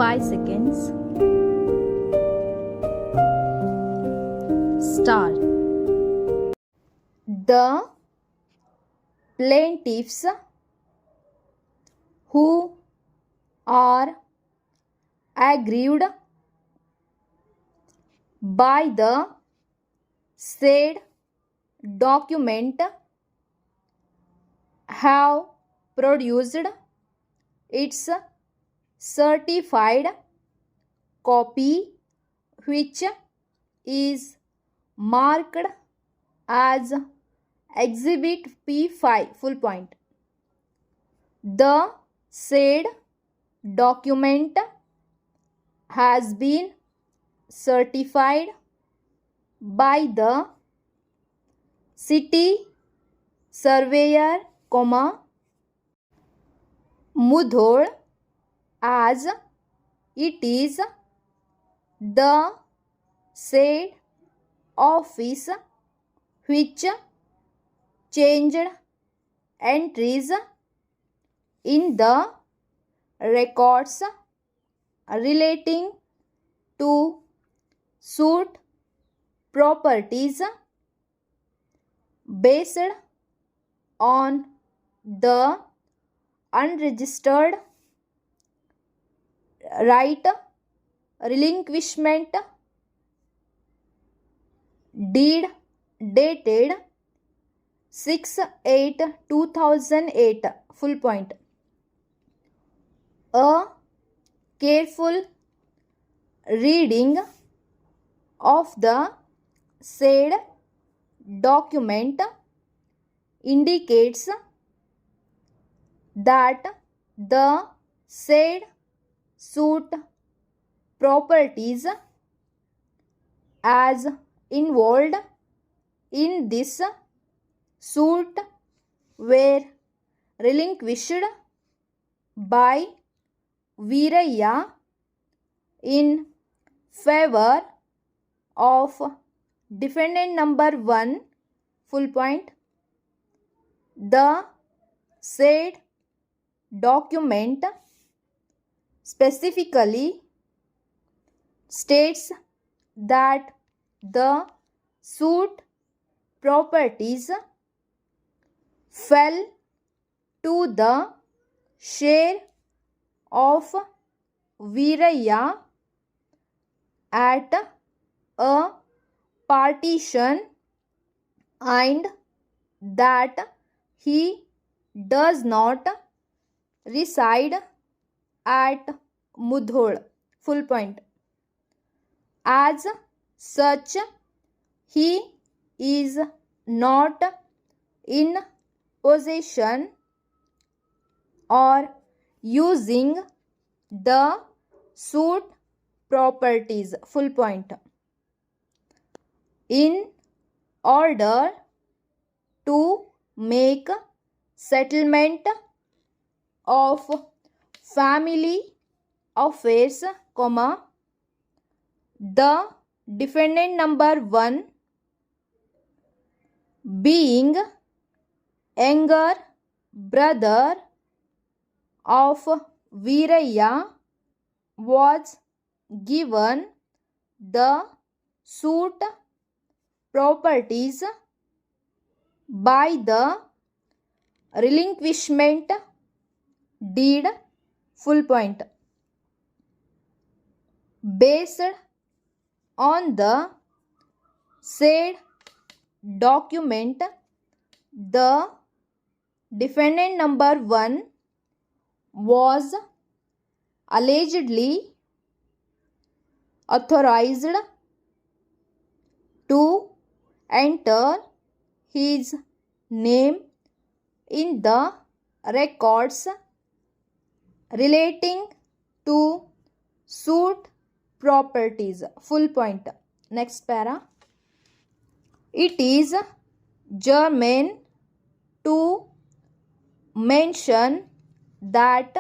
5 seconds. Start. The plaintiffs who are aggrieved by the said document have produced its certified copy, which is marked as Exhibit P5 full point. The said document has been certified by the city surveyor, Mudhol, as it is the said office which changed entries in the records relating to suit properties based on the unregistered right relinquishment deed dated 6/8/2008 full point. A careful reading of the said document indicates that the said suit properties as involved in this suit were relinquished by Veerayya in favor of defendant number 1 full point. The said document specifically states that the suit properties fell to the share of Veerayya at a partition and that he does not reside at Mudhol full point. As such, he is not in possession or using the suit properties full point. In order to make settlement of family affairs, the defendant number 1 being younger brother of Veerayya was given the suit properties by the relinquishment deed full point. Based on the said document, the defendant number 1 was allegedly authorized to enter his name in the records relating to suit properties full point. Next para. It is germane to mention that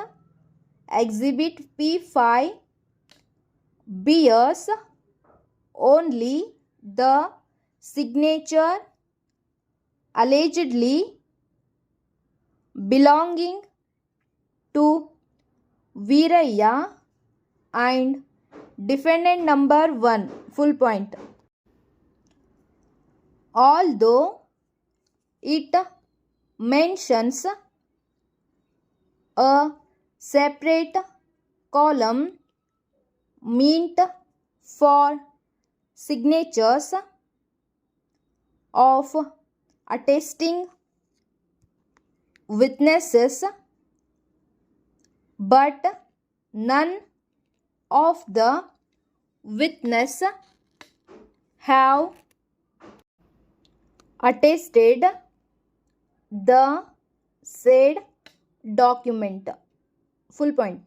Exhibit P5 bears only the signature allegedly belonging to Veerayya and defendant number 1, full point. Although it mentions a separate column meant for signatures of attesting witnesses, but none of the witnesses have attested the said document, full point.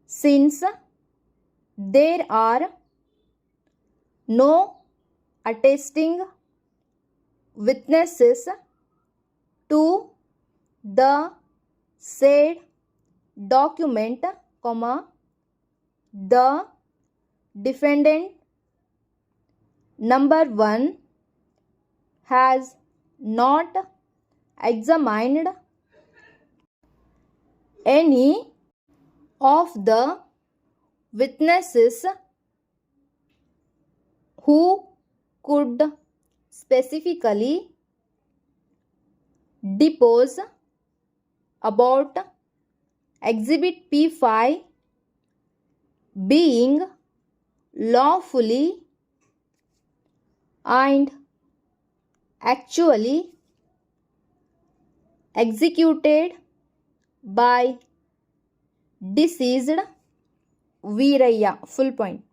Since there are no attesting witnesses to the said document, the defendant number 1 has not examined any of the witnesses who could specifically depose about Exhibit P5 being lawfully and actually executed by deceased Veerayya, full point.